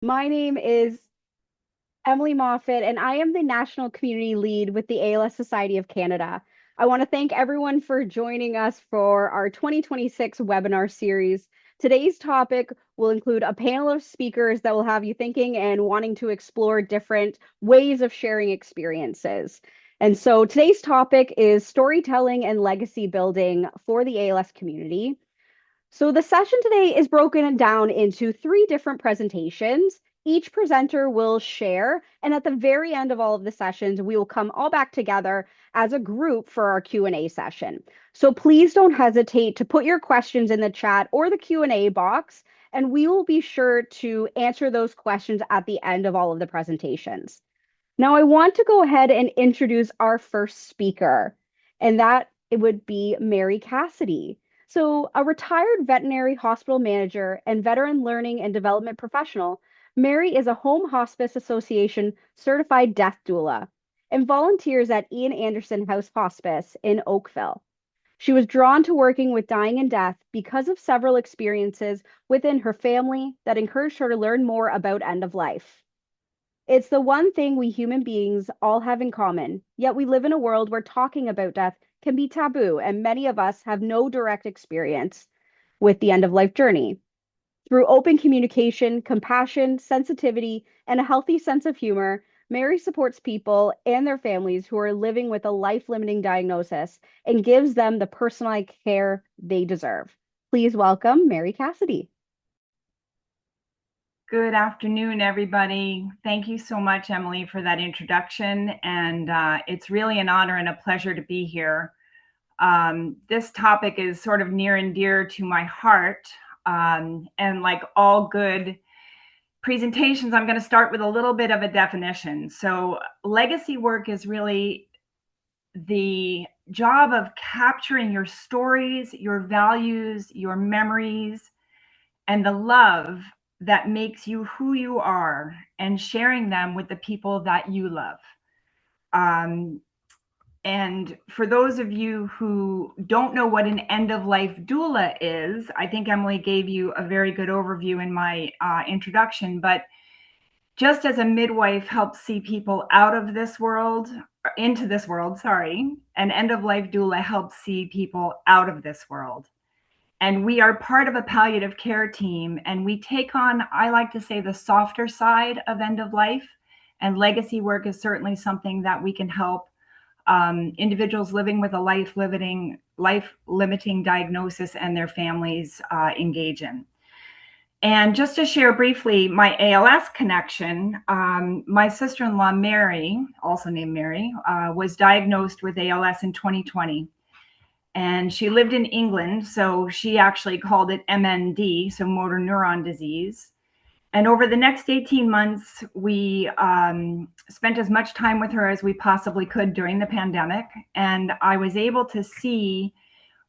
My name is Emily Moffat, and I am the National Community Lead with the ALS Society of Canada. I want to thank everyone for joining us for our 2026 webinar series. Today's topic will include a panel of speakers that will have you thinking and wanting to explore different ways of sharing experiences. And so today's topic is storytelling and legacy building for the ALS community. So the session today is broken down into three different presentations. Each presenter will share, and at the very end of all of the sessions, we will come all back together as a group for our Q&A session. So please don't hesitate to put your questions in the chat or the Q&A box, and we will be sure to answer those questions at the end of all of the presentations. Now, I want to go ahead and introduce our first speaker, and that it would be Mary Cassidy. So, a retired veterinary hospital manager and veteran learning and development professional, Mary is a Home Hospice Association certified death doula and volunteers at Ian Anderson House Hospice in Oakville. She was drawn to working with dying and death because of several experiences within her family that encouraged her to learn more about end of life. It's the one thing we human beings all have in common, yet we live in a world where talking about death can be taboo, and many of us have no direct experience with the end of life journey. Through open communication, compassion, sensitivity, and a healthy sense of humor, Mary supports people and their families who are living with a life limiting diagnosis and gives them the personalized care they deserve. Please welcome Mary Cassidy. Good afternoon, everybody. Thank you so much, Emily, for that introduction. And it's really an honor and a pleasure to be here. This topic is sort of near and dear to my heart. And like all good presentations, I'm going to start with a little bit of a definition. So, legacy work is really the job of capturing your stories, your values, your memories, and the love that makes you who you are and sharing them with the people that you love. Um, and for those of you who don't know what an end of life doula is, I think Emily gave you a very good overview in my introduction. But just as a midwife helps see people out of this world, into this world, sorry, an end of life doula helps see people out of this world. And we are part of a palliative care team, and we take on, I like to say, the softer side of end of life. And legacy work is certainly something that we can help individuals living with a life-limiting diagnosis and their families engage in. And just to share briefly my ALS connection, my sister-in-law, Mary, also named Mary, was diagnosed with ALS in 2020. And she lived in England, so she actually called it MND, so motor neuron disease. And over the next 18 months, we spent as much time with her as we possibly could during the pandemic. And I was able to see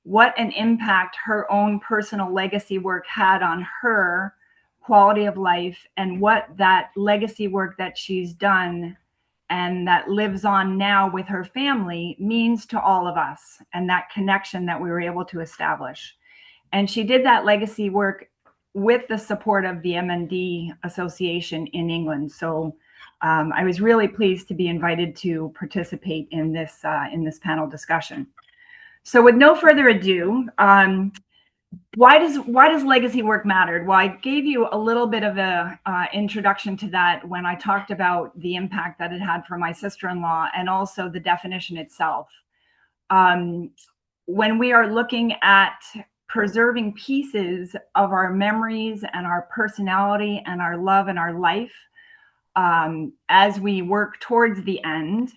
what an impact her own personal legacy work had on her quality of life, and what that legacy work that she's done and that lives on now with her family means to all of us, and that connection that we were able to establish. And she did that legacy work with the support of the MND Association in England. So I was really pleased to be invited to participate in this panel discussion. So with no further ado, why does legacy work matter? Well, I gave you a little bit of a introduction to that when I talked about the impact that it had for my sister-in-law, and also the definition itself. When we are looking at preserving pieces of our memories and our personality and our love and our life, as we work towards the end,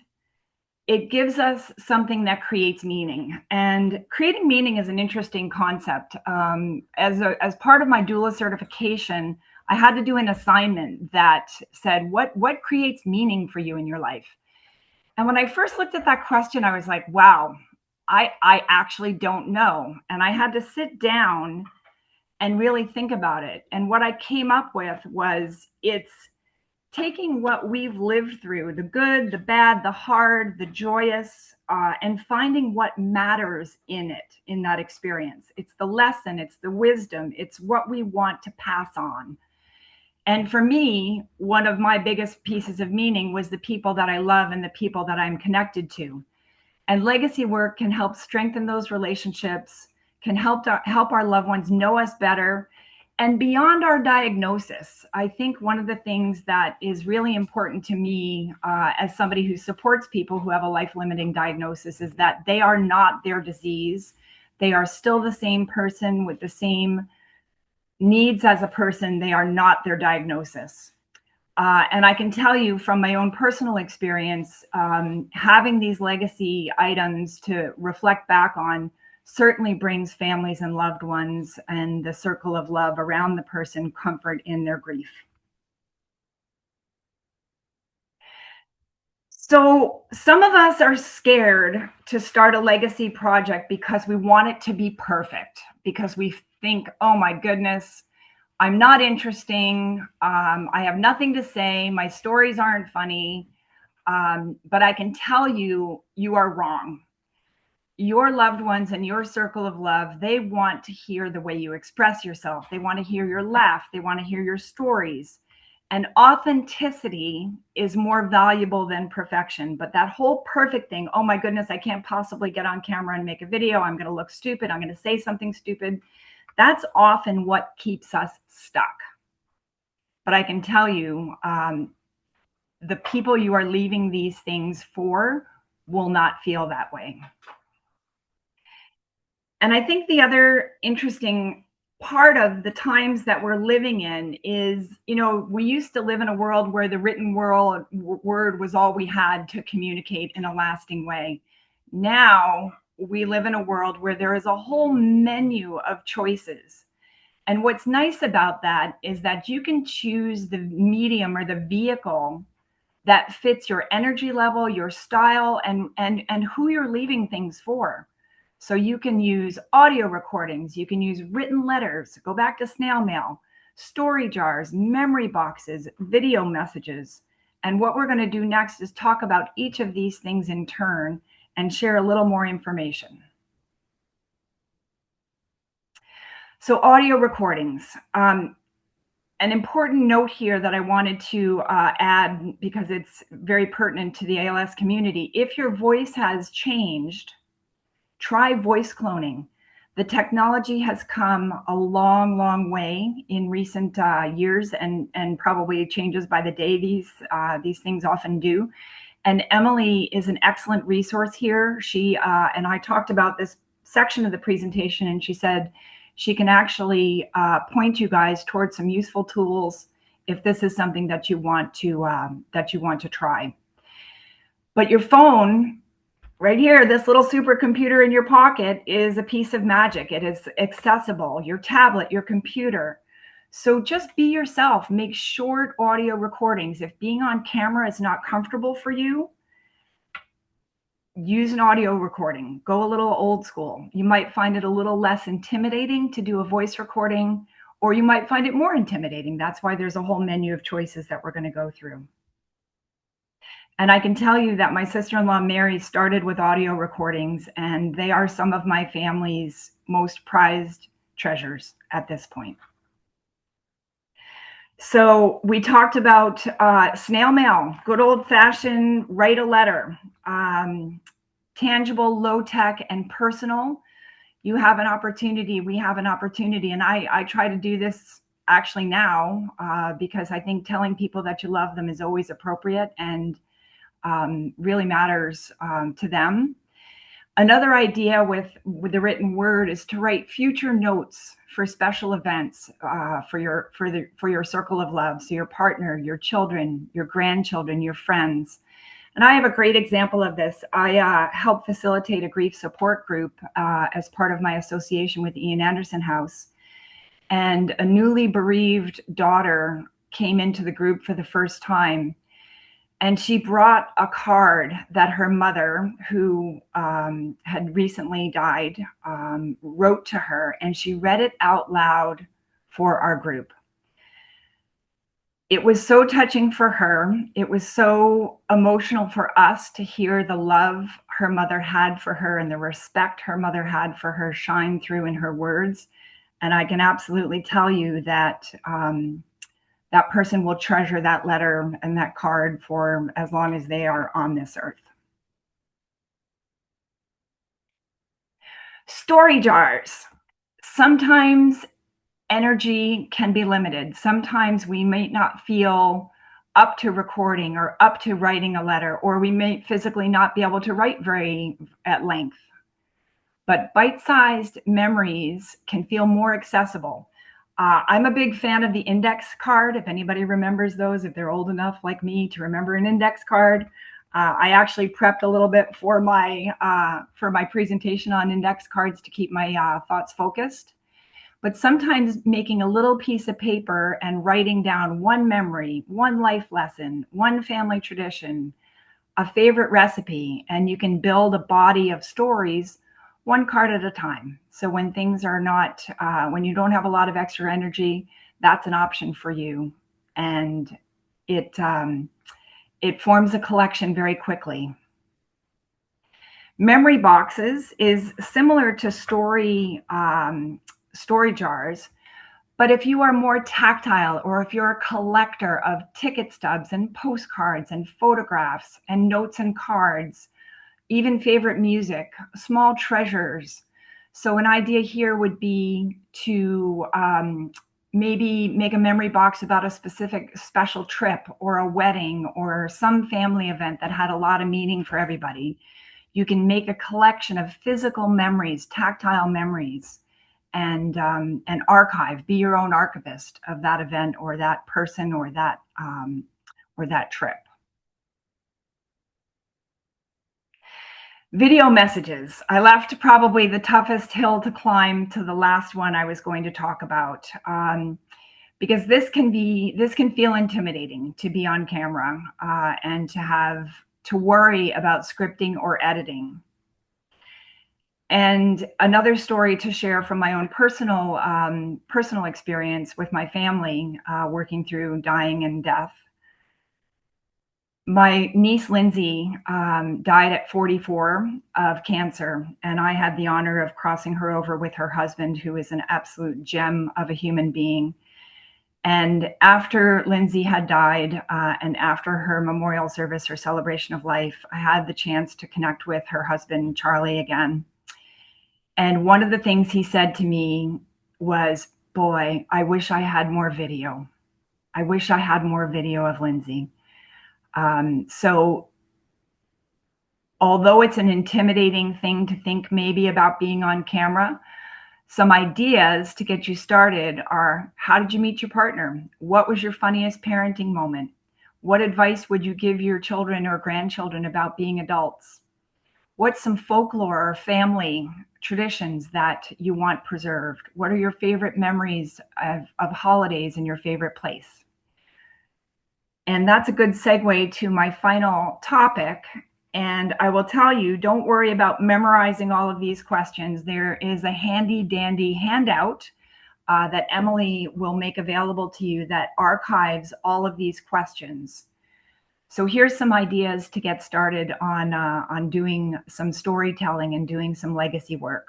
it gives us something that creates meaning. And creating meaning is an interesting concept. As part of my doula certification, I had to do an assignment that said, what creates meaning for you in your life? And when I first looked at that question, I was like, wow, I actually don't know. And I had to sit down and really think about it. And what I came up with was, it's taking what we've lived through, the good, the bad, the hard, the joyous, and finding what matters in it, in that experience. It's the lesson, it's the wisdom, it's what we want to pass on. And for me, one of my biggest pieces of meaning was the people that I love and the people that I'm connected to. And legacy work can help strengthen those relationships, can help our loved ones know us better. And beyond our diagnosis, I think one of the things that is really important to me as somebody who supports people who have a life limiting diagnosis is that they are not their disease. They are still the same person with the same needs as a person. They are not their diagnosis. And I can tell you from my own personal experience, having these legacy items to reflect back on certainly brings families and loved ones and the circle of love around the person comfort in their grief. So some of us are scared to start a legacy project because we want it to be perfect, because we think, oh my goodness, I'm not interesting. I have nothing to say. My stories aren't funny. But I can tell you, you are wrong. Your loved ones and your circle of love, they want to hear the way you express yourself. They want to hear your laugh. They want to hear your stories. And authenticity is more valuable than perfection. But that whole perfect thing, oh my goodness, I can't possibly get on camera and make a video. I'm going to look stupid. I'm going to say something stupid. That's often what keeps us stuck. But I can tell you, the people you are leaving these things for will not feel that way. And I think the other interesting part of the times that we're living in is, you know, we used to live in a world where the written word was all we had to communicate in a lasting way. Now we live in a world where there is a whole menu of choices. And what's nice about that is that you can choose the medium or the vehicle that fits your energy level, your style, and who you're leaving things for. So you can use audio recordings, you can use written letters, go back to snail mail, story jars, memory boxes, video messages. And what we're going to do next is talk about each of these things in turn and share a little more information. So audio recordings. An important note here that I wanted to add, because it's very pertinent to the ALS community. If your voice has changed, try voice cloning. The technology has come a long, long way in recent years, and probably changes by the day. These things often do. And Emily is an excellent resource here. She and I talked about this section of the presentation, and she said she can actually point you guys towards some useful tools if this is something that you want to try. But your phone, right here, this little supercomputer in your pocket, is a piece of magic. It is accessible. Your tablet, your computer. So just be yourself. Make short audio recordings. If being on camera is not comfortable for you, use an audio recording. Go a little old school. You might find it a little less intimidating to do a voice recording, or you might find it more intimidating. That's why there's a whole menu of choices that we're going to go through. And I can tell you that my sister-in-law, Mary, started with audio recordings, and they are some of my family's most prized treasures at this point. So we talked about snail mail, good old-fashioned write a letter, tangible, low-tech, and personal. You have an opportunity, we have an opportunity, and I try to do this actually now because I think telling people that you love them is always appropriate and really matters to them. Another idea with the written word is to write future notes for special events for your circle of love. So your partner, your children, your grandchildren, your friends. And I have a great example of this. I help facilitate a grief support group as part of my association with Ian Anderson House. And a newly bereaved daughter came into the group for the first time. And she brought a card that her mother, who had recently died, wrote to her, and she read it out loud for our group. It was so touching for her. It was so emotional for us to hear the love her mother had for her and the respect her mother had for her shine through in her words. And I can absolutely tell you that that person will treasure that letter and that card for as long as they are on this earth. Story jars. Sometimes energy can be limited. Sometimes we may not feel up to recording or up to writing a letter, or we may physically not be able to write very at length. But bite-sized memories can feel more accessible. I'm a big fan of the index card. If anybody remembers those, if they're old enough like me to remember an index card, I actually prepped a little bit for my presentation on index cards to keep my thoughts focused. But sometimes making a little piece of paper and writing down one memory, one life lesson, one family tradition, a favorite recipe, and you can build a body of stories one card at a time. So when things are not, when you don't have a lot of extra energy, that's an option for you. And it forms a collection very quickly. Memory boxes is similar to story jars, but if you are more tactile, or if you're a collector of ticket stubs and postcards and photographs and notes and cards, even favorite music, small treasures. So an idea here would be to maybe make a memory box about a specific special trip or a wedding or some family event that had a lot of meaning for everybody. You can make a collection of physical memories, tactile memories, and archive. Be your own archivist of that event or that person or that trip. Video messages. I left probably the toughest hill to climb to the last one I was going to talk about, because this can feel intimidating to be on camera and to have to worry about scripting or editing. And another story to share from my own personal experience with my family, working through dying and death. My niece Lindsay died at 44 of cancer, and I had the honor of crossing her over with her husband, who is an absolute gem of a human being. And after Lindsay had died, and after her memorial service, her celebration of life, I had the chance to connect with her husband, Charlie, again. And one of the things he said to me was, "Boy, I wish I had more video. I wish I had more video of Lindsay." So although it's an intimidating thing to think maybe about being on camera, some ideas to get you started are: how did you meet your partner? What was your funniest parenting moment? What advice would you give your children or grandchildren about being adults? What's some folklore or family traditions that you want preserved? What are your favorite memories of holidays in your favorite place? And that's a good segue to my final topic. And I will tell you, don't worry about memorizing all of these questions. There is a handy dandy handout that Emily will make available to you that archives all of these questions. So here's some ideas to get started on doing some storytelling and doing some legacy work.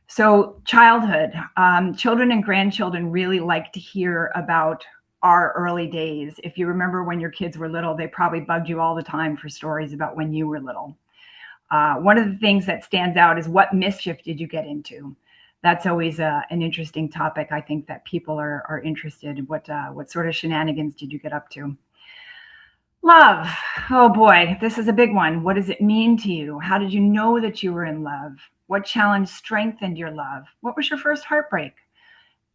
So childhood, children and grandchildren really like to hear about our early days. If you remember when your kids were little, they probably bugged you all the time for stories about when you were little. One of the things that stands out is, what mischief did you get into? That's always an interesting topic. I think that people are interested in what sort of shenanigans did you get up to? Love. Oh boy, this is a big one. What does it mean to you? How did you know that you were in love? What challenge strengthened your love? What was your first heartbreak?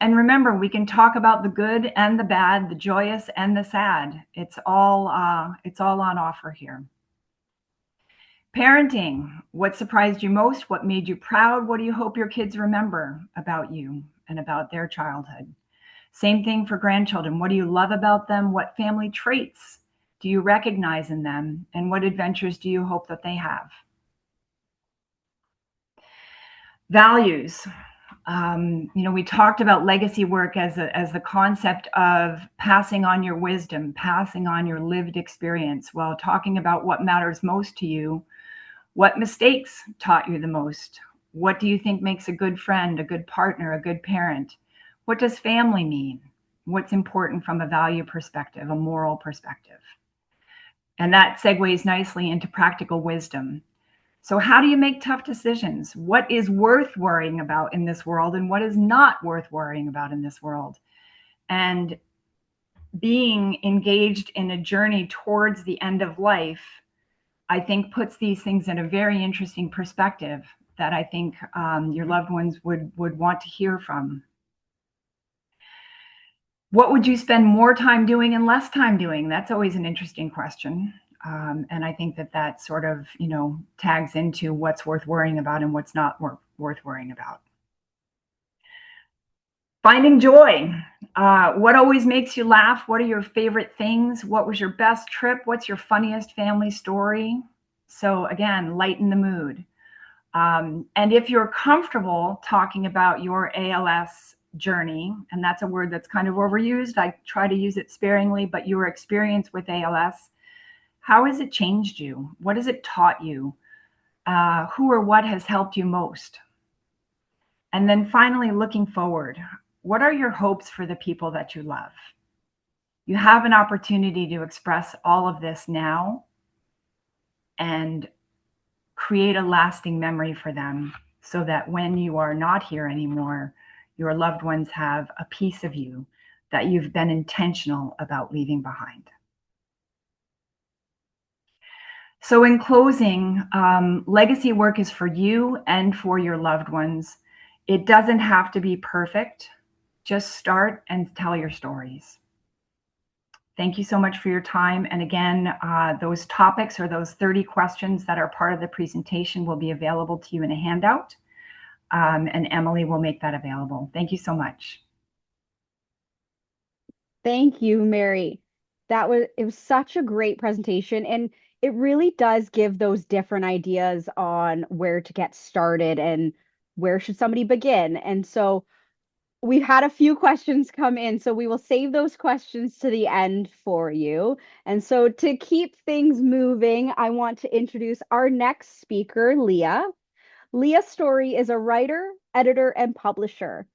And remember, we can talk about the good and the bad, the joyous and the sad. It's all on offer here. Parenting. What surprised you most? What made you proud? What do you hope your kids remember about you and about their childhood? Same thing for grandchildren. What do you love about them? What family traits do you recognize in them? And what adventures do you hope that they have? Values. We talked about legacy work as the concept of passing on your wisdom, passing on your lived experience, while talking about what matters most to you. What mistakes taught you the most? What do you think makes a good friend, a good partner, a good parent? What does family mean? what's important from a value perspective, a moral perspective. And that segues nicely into practical wisdom. So, how do you make tough decisions? What is worth worrying about in this world and what is not worth worrying about in this world? And being engaged in a journey towards the end of life, I think puts these things in a very interesting perspective that I think your loved ones would want to hear from. What would you spend more time doing and less time doing? That's always an interesting question. And I think that sort of, tags into what's worth worrying about and what's not worth worrying about. Finding joy. What always makes you laugh? What are your favorite things? What was your best trip? What's your funniest family story? So again, lighten the mood. And if you're comfortable talking about your ALS journey, and that's a word that's kind of overused, I try to use it sparingly, but your experience with ALS, how has it changed you? What has it taught you? Who or what has helped you most? And then finally, looking forward, what are your hopes for the people that you love? You have an opportunity to express all of this now and create a lasting memory for them so that when you are not here anymore, your loved ones have a piece of you that you've been intentional about leaving behind. So in closing, legacy work is for you and for your loved ones. It doesn't have to be perfect. Just start and tell your stories. Thank you so much for your time. And again, those topics or those 30 questions that are part of the presentation will be available to you in a handout. And Emily will make that available. Thank you so much. Thank you, Mary. It was such a great presentation, and it really does give those different ideas on where to get started and where should somebody begin. And so we've had a few questions come in, so we will save those questions to the end for you. And so to keep things moving, I want to introduce our next speaker, Leah. Leah Story is a writer, editor, and publisher.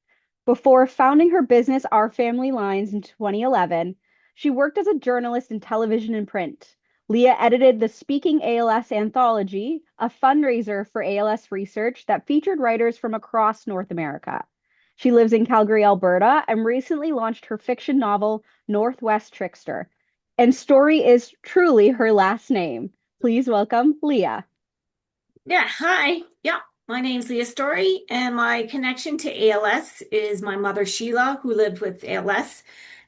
Before founding her business, Our Family Lines, in 2011, she worked as a journalist in television and print. Leah edited the Speaking ALS anthology, a fundraiser for ALS research that featured writers from across North America. She lives in Calgary, Alberta, and recently launched her fiction novel, Northwest Trickster. And Story is truly her last name. Please welcome Leah. Yeah, hi. Yeah, my name's Leah Story, and my connection to ALS is my mother, Sheila, who lived with ALS,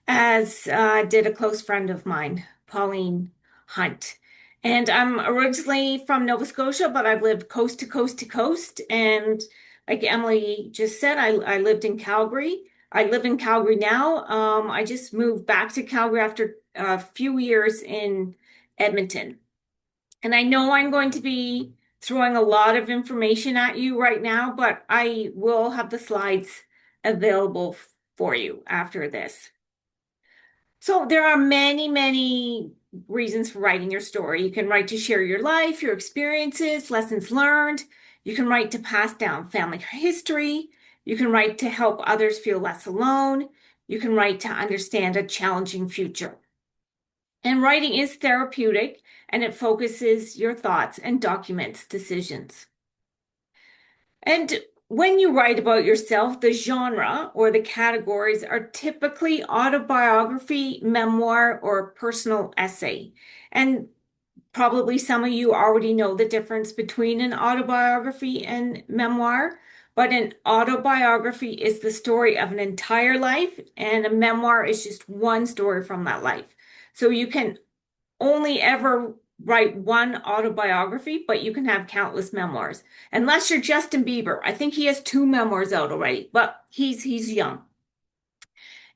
as did a close friend of mine, Pauline Hunt. And I'm originally from Nova Scotia, but I've lived coast to coast to coast. And like Emily just said, I lived in Calgary. I live in Calgary now. I just moved back to Calgary after a few years in Edmonton. And I know I'm going to be throwing a lot of information at you right now, but I will have the slides available for you after this. So there are many, many reasons for writing your story. You can write to share your life, your experiences, lessons learned. You can write to pass down family history. You can write to help others feel less alone. You can write to understand a challenging future. And writing is therapeutic, and it focuses your thoughts and documents decisions. And when you write about yourself, the genre or the categories are typically autobiography, memoir, or personal essay. And probably some of you already know the difference between an autobiography and memoir. But an autobiography is the story of an entire life, and a memoir is just one story from that life. So you can only ever write one autobiography, but you can have countless memoirs. Unless you're Justin Bieber. I think he has 2 memoirs out already, but he's young.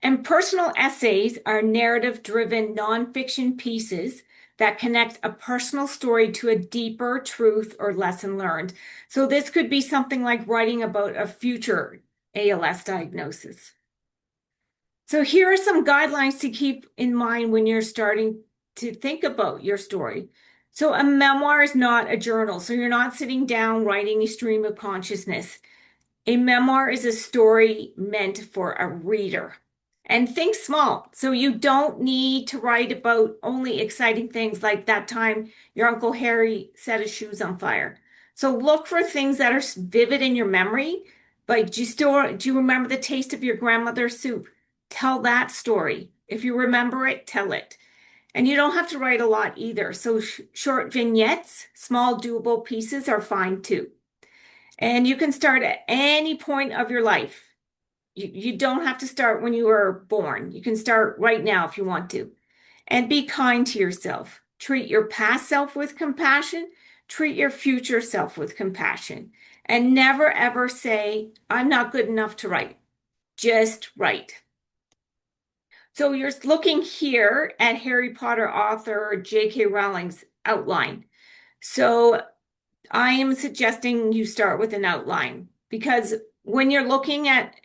And personal essays are narrative-driven nonfiction pieces that connect a personal story to a deeper truth or lesson learned. So this could be something like writing about a future ALS diagnosis. So here are some guidelines to keep in mind when you're starting to think about your story. So a memoir is not a journal. So you're not sitting down writing a stream of consciousness. A memoir is a story meant for a reader. And think small. So you don't need to write about only exciting things like that time your Uncle Harry set his shoes on fire. So look for things that are vivid in your memory. Like, do you remember the taste of your grandmother's soup? Tell that story. If you remember it, tell it. And you don't have to write a lot either. So short vignettes, small doable pieces are fine too. And you can start at any point of your life. You don't have to start when you were born. You can start right now if you want to. And be kind to yourself. Treat your past self with compassion. Treat your future self with compassion. And never ever say, I'm not good enough to write. Just write. So you're looking here at Harry Potter author J.K. Rowling's outline. So I am suggesting you start with an outline because when you're looking at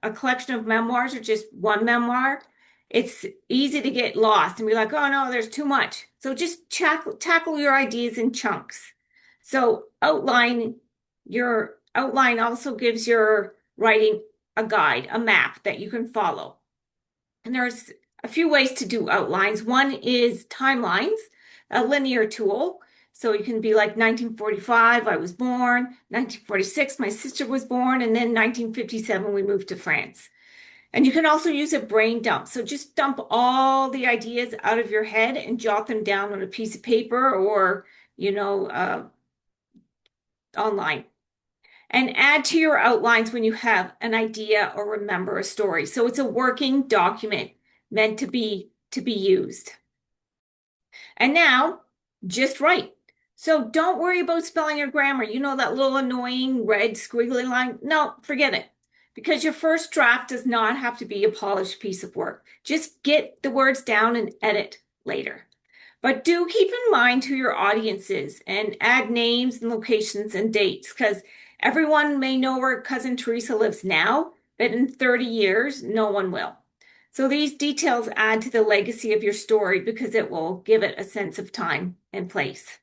a collection of memoirs or just one memoir, it's easy to get lost and be like, oh no, there's too much. So just tackle your ideas in chunks. So your outline also gives your writing a guide, a map that you can follow. And there's a few ways to do outlines. One is timelines, a linear tool. So you can be like 1945, I was born, 1946, my sister was born, and then 1957, we moved to France. And you can also use a brain dump. So just dump all the ideas out of your head and jot them down on a piece of paper or, online. And add to your outlines when you have an idea or remember a story. So it's a working document meant to be used. And now, just write. So don't worry about spelling or grammar. You know that little annoying red squiggly line? No, forget it. Because your first draft does not have to be a polished piece of work. Just get the words down and edit later. But do keep in mind who your audience is and add names and locations and dates because everyone may know where Cousin Teresa lives now, but in 30 years, no one will. So these details add to the legacy of your story because it will give it a sense of time and place.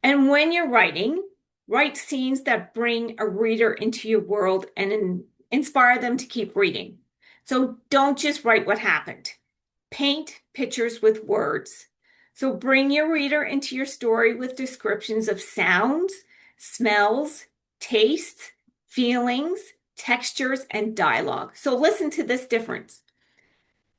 And when you're writing, write scenes that bring a reader into your world and inspire them to keep reading. So don't just write what happened. Paint pictures with words. So bring your reader into your story with descriptions of sounds, smells, tastes, feelings, textures, and dialogue. So listen to this difference.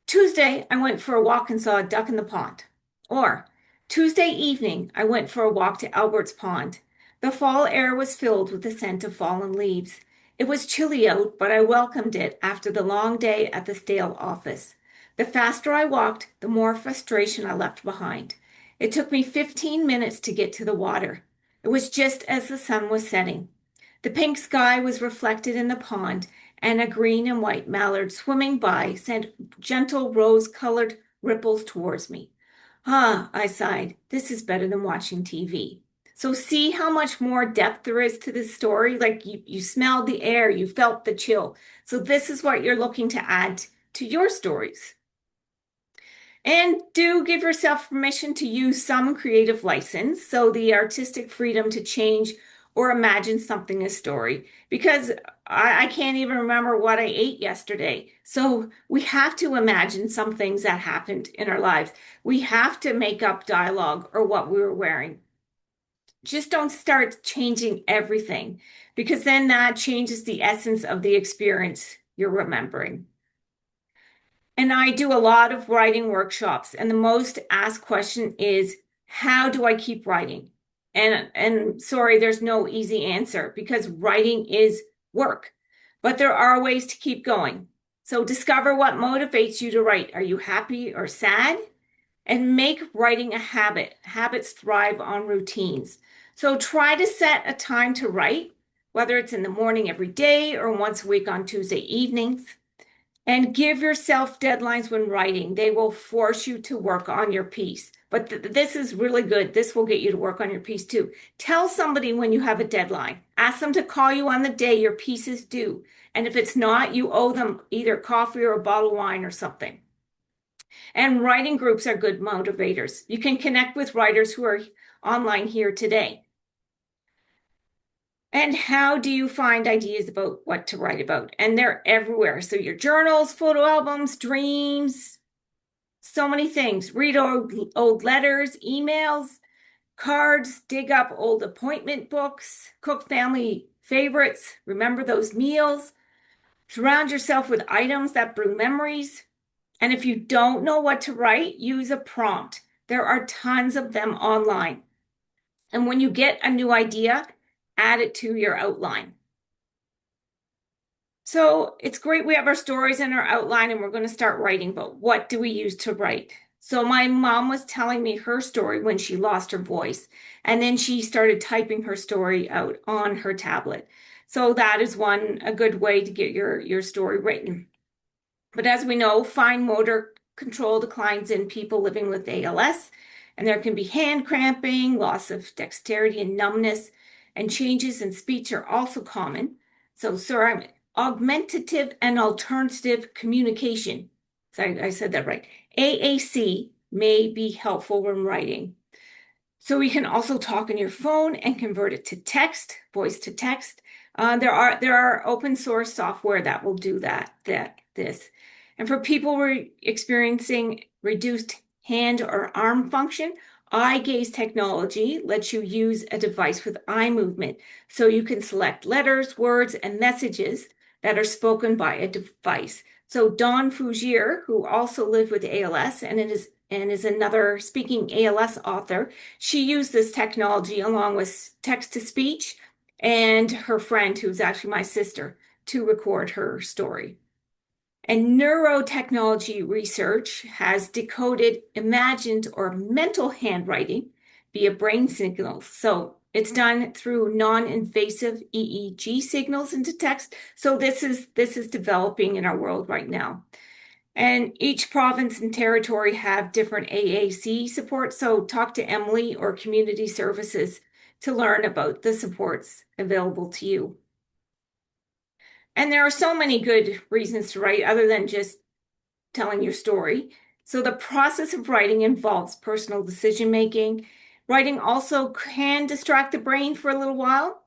Tuesday, I went for a walk and saw a duck in the pond. Or Tuesday evening, I went for a walk to Albert's Pond. The fall air was filled with the scent of fallen leaves. It was chilly out, but I welcomed it after the long day at the stale office. The faster I walked, the more frustration I left behind. It took me 15 minutes to get to the water. It was just as the sun was setting. The pink sky was reflected in the pond, and a green and white mallard swimming by sent gentle rose-colored ripples towards me. Ah, I sighed, this is better than watching TV. So see how much more depth there is to this story? Like you smelled the air, you felt the chill. So this is what you're looking to add to your stories. And do give yourself permission to use some creative license, so the artistic freedom to change or imagine something a story, because I can't even remember what I ate yesterday. So we have to imagine some things that happened in our lives. We have to make up dialogue or what we were wearing. Just don't start changing everything, because then that changes the essence of the experience you're remembering. And I do a lot of writing workshops, and the most asked question is, how do I keep writing? And sorry, there's no easy answer because writing is work, but there are ways to keep going. So discover what motivates you to write. Are you happy or sad? And make writing a habit. Habits thrive on routines. So try to set a time to write, whether it's in the morning every day or once a week on Tuesday evenings. And give yourself deadlines when writing. They will force you to work on your piece. But this is really good. This will get you to work on your piece too. Tell somebody when you have a deadline. Ask them to call you on the day your piece is due. And if it's not, you owe them either coffee or a bottle of wine or something. And writing groups are good motivators. You can connect with writers who are online here today. And how do you find ideas about what to write about? And they're everywhere. So your journals, photo albums, dreams, so many things. Read old letters, emails, cards, dig up old appointment books, cook family favorites, remember those meals, surround yourself with items that bring memories. And if you don't know what to write, use a prompt. There are tons of them online. And when you get a new idea, add it to your outline. So it's great we have our stories and our outline and we're going to start writing, but what do we use to write? So my mom was telling me her story when she lost her voice, and then she started typing her story out on her tablet. So that is a good way to get your story written. But as we know, fine motor control declines in people living with ALS, and there can be hand cramping, loss of dexterity and numbness, and changes in speech are also common. So, sorry, augmentative and alternative communication. Sorry, I said that right. AAC may be helpful when writing. So we can also talk on your phone and convert it to text, voice to text. There are open source software that will do this. And for people who are experiencing reduced hand or arm function, eye gaze technology lets you use a device with eye movement. So you can select letters, words, and messages that are spoken by a device. So Dawn Fougier, who also lived with ALS and is another speaking ALS author, she used this technology along with text to speech and her friend, who's actually my sister, to record her story. And neurotechnology research has decoded imagined or mental handwriting via brain signals. So it's done through non-invasive EEG signals into text. So this is developing in our world right now. And each province and territory have different AAC support. So talk to Emily or community services to learn about the supports available to you. And there are so many good reasons to write other than just telling your story. So the process of writing involves personal decision making. Writing also can distract the brain for a little while.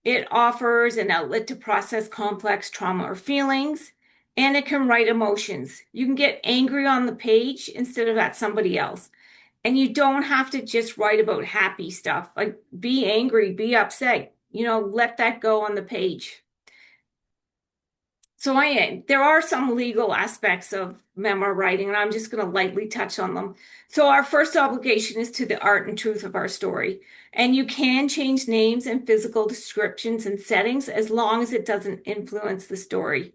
It offers an outlet to process complex trauma or feelings, and it can write emotions. You can get angry on the page instead of at somebody else. And you don't have to just write about happy stuff, like be angry, be upset, let that go on the page. So there are some legal aspects of memoir writing, and I'm just going to lightly touch on them. So our first obligation is to the art and truth of our story. And you can change names and physical descriptions and settings as long as it doesn't influence the story.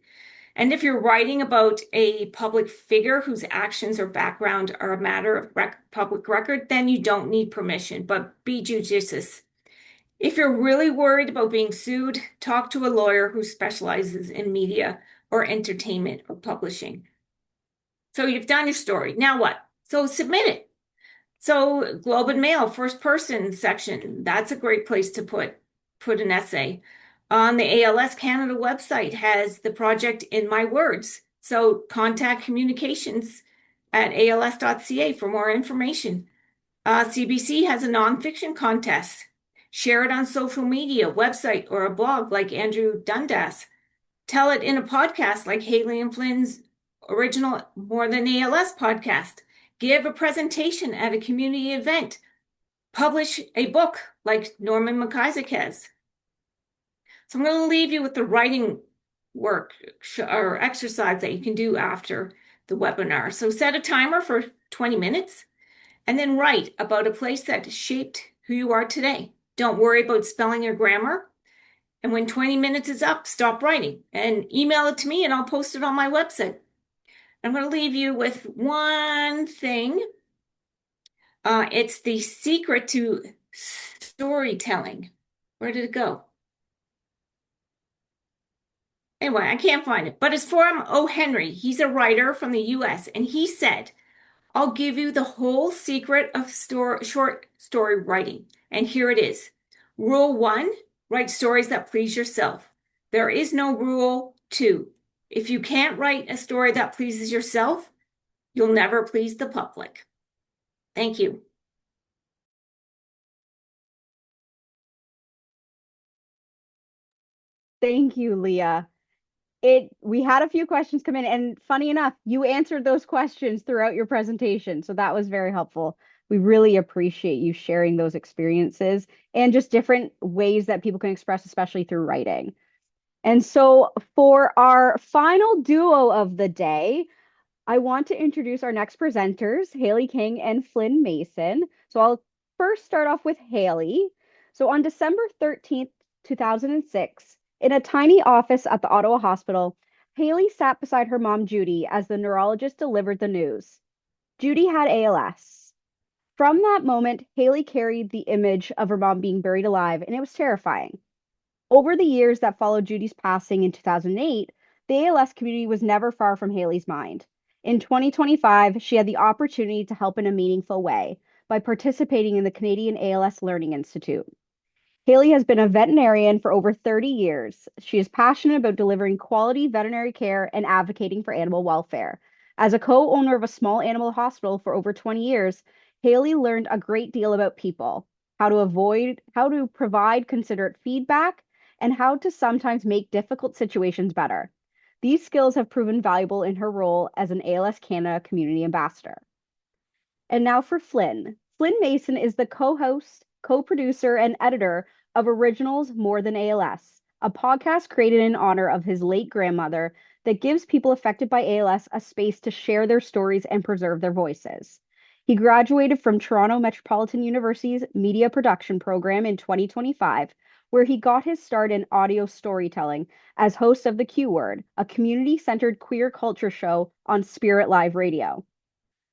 And if you're writing about a public figure whose actions or background are a matter of public record, then you don't need permission, but be judicious. If you're really worried about being sued, talk to a lawyer who specializes in media or entertainment or publishing. So you've done your story. Now what? So submit it. So Globe and Mail, first person section, that's a great place to put an essay. On the ALS Canada website has the project In My Words. So contact communications at als.ca for more information. CBC has a nonfiction contest. Share it on social media, website, or a blog like Andrew Dundas. Tell it in a podcast like Haley and Flynn's original More Than ALS podcast. Give a presentation at a community event. Publish a book like Norman McIsaac has. So I'm going to leave you with the writing work or exercise that you can do after the webinar. So set a timer for 20 minutes and then write about a place that shaped who you are today. Don't worry about spelling or grammar. And when 20 minutes is up, stop writing and email it to me and I'll post it on my website. I'm going to leave you with one thing. It's the secret to storytelling. Where did it go? Anyway, I can't find it, but it's from O. Henry. He's a writer from the US, and he said, I'll give you the whole secret of short story writing. And here it is. Rule 1, write stories that please yourself. There is no rule 2. If you can't write a story that pleases yourself, you'll never please the public. Thank you. Thank you, Leah. We had a few questions come in, and funny enough, you answered those questions throughout your presentation, so that was very helpful. We really appreciate you sharing those experiences and just different ways that people can express, especially through writing. And so for our final duo of the day, I want to introduce our next presenters, Haley King and Flynn Mason. So I'll first start off with Haley. So on December 13th, 2006, in a tiny office at the Ottawa Hospital, Haley sat beside her mom, Judy, as the neurologist delivered the news. Judy had ALS. From that moment, Haley carried the image of her mom being buried alive, and it was terrifying. Over the years that followed Judy's passing in 2008, the ALS community was never far from Haley's mind. In 2025, she had the opportunity to help in a meaningful way by participating in the Canadian ALS Learning Institute. Haley has been a veterinarian for over 30 years. She is passionate about delivering quality veterinary care and advocating for animal welfare. As a co owner of a small animal hospital for over 20 years, Haley learned a great deal about people, how to provide considerate feedback, and how to sometimes make difficult situations better. These skills have proven valuable in her role as an ALS Canada community ambassador. And now for Flynn. Flynn Mason is the co host, co producer, and editor of Originals More Than ALS, a podcast created in honor of his late grandmother that gives people affected by ALS a space to share their stories and preserve their voices. He graduated from Toronto Metropolitan University's media production program in 2025, where he got his start in audio storytelling as host of The Q Word, a community centered queer culture show on Spirit Live Radio.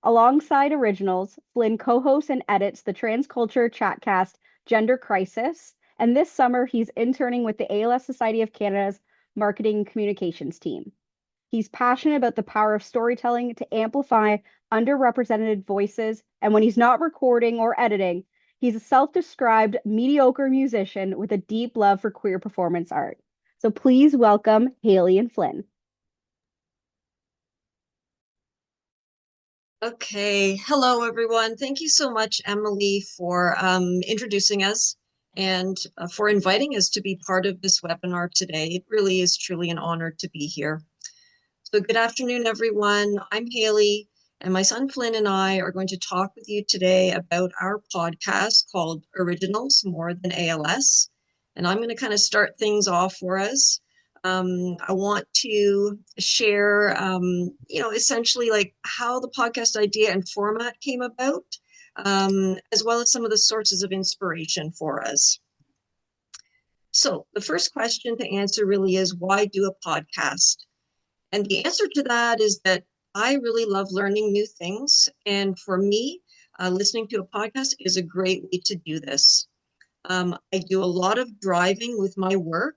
Alongside Originals, Flynn co-hosts and edits the transculture chatcast Gender Crisis, and this summer he's interning with the ALS Society of Canada's marketing communications team. He's passionate about the power of storytelling to amplify underrepresented voices, and when he's not recording or editing, he's a self-described mediocre musician with a deep love for queer performance art. So please welcome Haley and Flynn. Okay, hello everyone. Thank you so much, Emily, for introducing us and for inviting us to be part of this webinar today. It really is truly an honor to be here. So good afternoon, everyone. I'm Haley, and my son Flynn and I are going to talk with you today about our podcast called Originals More Than ALS. And I'm going to kind of start things off for us. I want to share, essentially like how the podcast idea and format came about, as well as some of the sources of inspiration for us. So the first question to answer really is, why do a podcast? And the answer to that is that I really love learning new things. And for me, listening to a podcast is a great way to do this. I do a lot of driving with my work,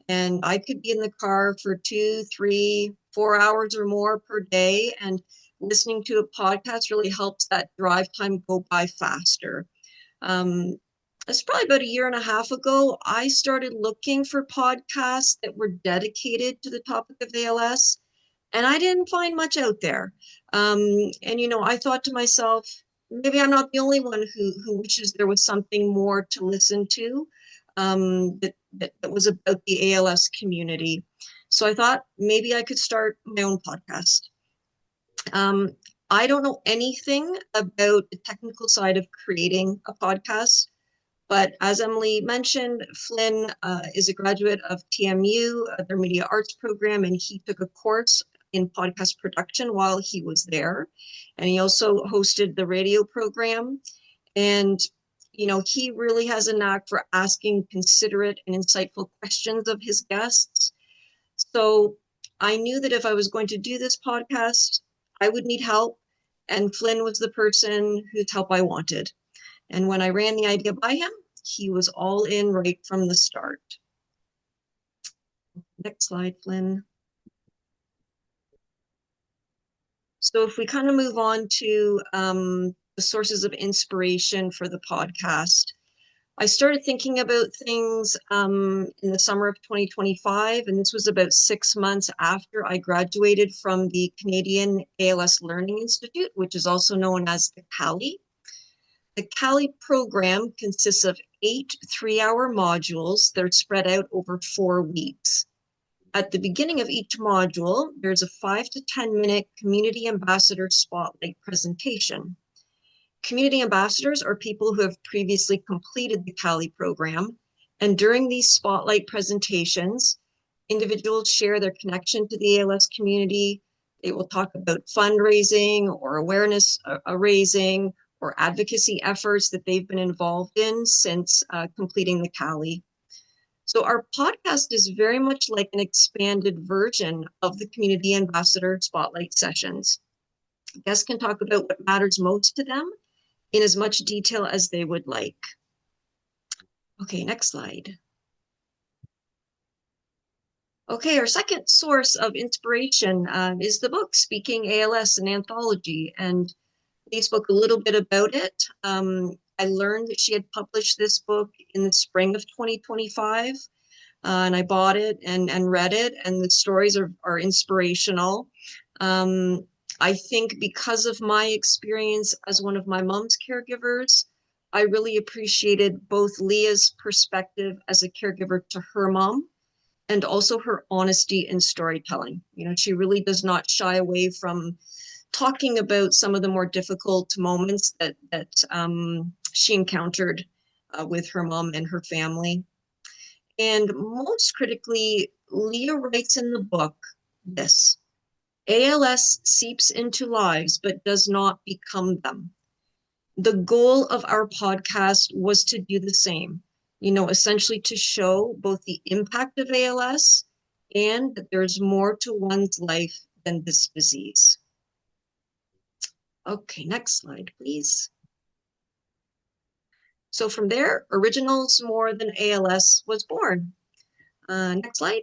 and I could be in the car for 2, 3, 4 hours or more per day. And listening to a podcast really helps that drive time go by faster. It's probably about a year and a half ago, I started looking for podcasts that were dedicated to the topic of ALS, and I didn't find much out there. I thought to myself, maybe I'm not the only one who wishes there was something more to listen to that was about the ALS community. So I thought maybe I could start my own podcast. I don't know anything about the technical side of creating a podcast, but as Emily mentioned, Flynn is a graduate of TMU, their media arts program, and he took a course in podcast production while he was there. And he also hosted the radio program. And, he really has a knack for asking considerate and insightful questions of his guests. So I knew that if I was going to do this podcast, I would need help. And Flynn was the person whose help I wanted. And when I ran the idea by him, he was all in right from the start. Next slide, Flynn. So if we kind of move on to the sources of inspiration for the podcast, I started thinking about things in the summer of 2025, and this was about 6 months after I graduated from the Canadian ALS Learning Institute, which is also known as the CALI. The CALI program consists of 8 3-hour modules that are spread out over 4 weeks. At the beginning of each module, there's a 5 to 10-minute community ambassador spotlight presentation. Community ambassadors are people who have previously completed the CALI program, and during these spotlight presentations, individuals share their connection to the ALS community. They will talk about fundraising or awareness raising or advocacy efforts that they've been involved in since completing the CALI. So our podcast is very much like an expanded version of the Community Ambassador Spotlight sessions. Guests can talk about what matters most to them in as much detail as they would like. Okay, next slide. Okay, our second source of inspiration is the book, Speaking ALS, an Anthology. And Lee spoke a little bit about it. I learned that she had published this book in the spring of 2025. And I bought it and read it, and the stories are inspirational. I think because of my experience as one of my mom's caregivers, I really appreciated both Leah's perspective as a caregiver to her mom and also her honesty in storytelling. You know, she really does not shy away from talking about some of the more difficult moments that she encountered with her mom and her family. And most critically, Leah writes in the book this: ALS seeps into lives but does not become them. The goal of our podcast was to do the same, essentially to show both the impact of ALS and that there's more to one's life than this disease. Okay, next slide, please. So from there, Originals More Than ALS was born. Next slide.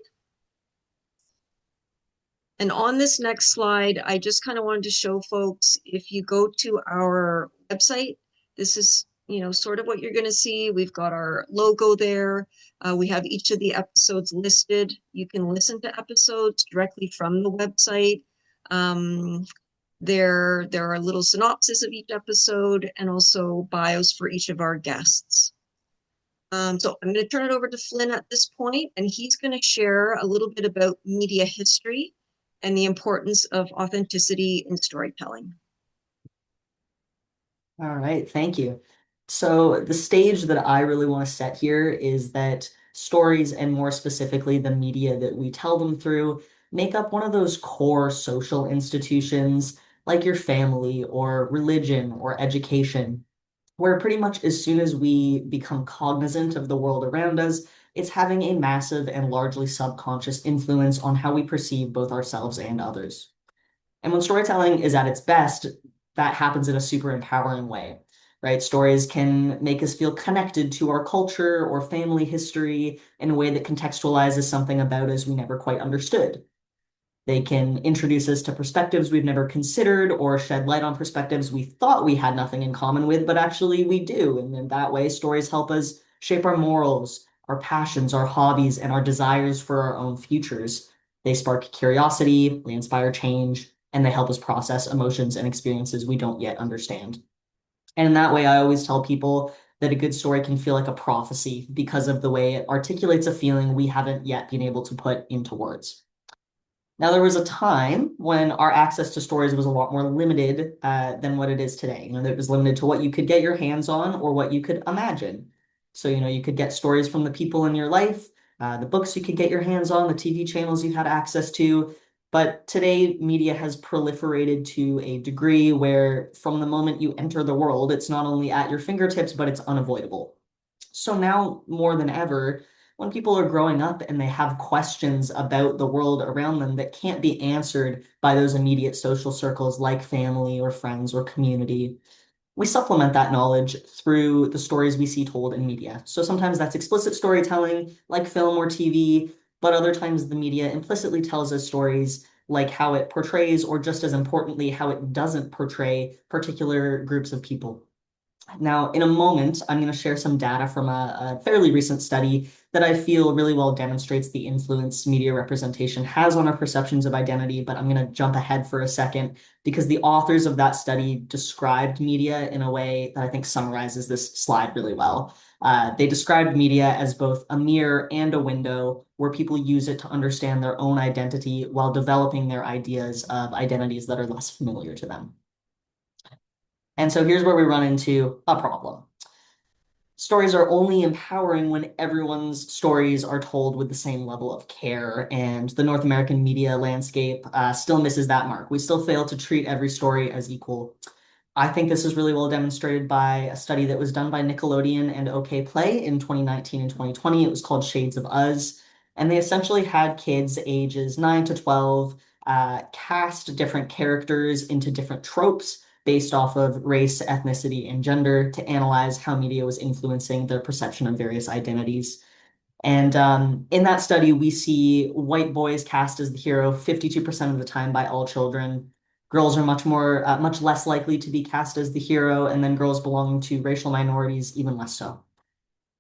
And on this next slide, I just kind of wanted to show folks, if you go to our website, this is, sort of what you're going to see. We've got our logo there. We have each of the episodes listed. You can listen to episodes directly from the website. There are little synopses of each episode and also bios for each of our guests. So I'm going to turn it over to Flynn at this point, and he's going to share a little bit about media history and the importance of authenticity in storytelling. All right, thank you. So the stage that I really want to set here is that stories, and more specifically the media that we tell them through, make up one of those core social institutions like your family or religion or education, where pretty much as soon as we become cognizant of the world around us, it's having a massive and largely subconscious influence on how we perceive both ourselves and others. And when storytelling is at its best, that happens in a super empowering way, right? Stories can make us feel connected to our culture or family history in a way that contextualizes something about us we never quite understood. They can introduce us to perspectives we've never considered or shed light on perspectives we thought we had nothing in common with, but actually we do. And in that way, stories help us shape our morals, our passions, our hobbies, and our desires for our own futures. They spark curiosity, they inspire change, and they help us process emotions and experiences we don't yet understand. And in that way, I always tell people that a good story can feel like a prophecy because of the way it articulates a feeling we haven't yet been able to put into words. Now, there was a time when our access to stories was a lot more limited than what it is today. It was limited to what you could get your hands on or what you could imagine. So, you could get stories from the people in your life, the books you could get your hands on, the TV channels you had access to. But today, media has proliferated to a degree where from the moment you enter the world, it's not only at your fingertips, but it's unavoidable. So now more than ever, when people are growing up and they have questions about the world around them that can't be answered by those immediate social circles like family or friends or community, we supplement that knowledge through the stories we see told in media. So sometimes that's explicit storytelling like film or TV, but other times the media implicitly tells us stories like how it portrays, or just as importantly, how it doesn't portray particular groups of people. Now, in a moment, I'm going to share some data from a fairly recent study that I feel really well demonstrates the influence media representation has on our perceptions of identity, but I'm going to jump ahead for a second because the authors of that study described media in a way that I think summarizes this slide really well. They described media as both a mirror and a window where people use it to understand their own identity while developing their ideas of identities that are less familiar to them. And so here's where we run into a problem. Stories are only empowering when everyone's stories are told with the same level of care, and the North American media landscape still misses that mark. We still fail to treat every story as equal. I think this is really well demonstrated by a study that was done by Nickelodeon and OK Play in 2019 and 2020. It was called Shades of Us, and they essentially had kids ages 9 to 12 cast different characters into different tropes based off of race, ethnicity, and gender to analyze how media was influencing their perception of various identities. And in that study, we see white boys cast as the hero 52% of the time by all children. Girls are much less likely to be cast as the hero, and then girls belonging to racial minorities even less so.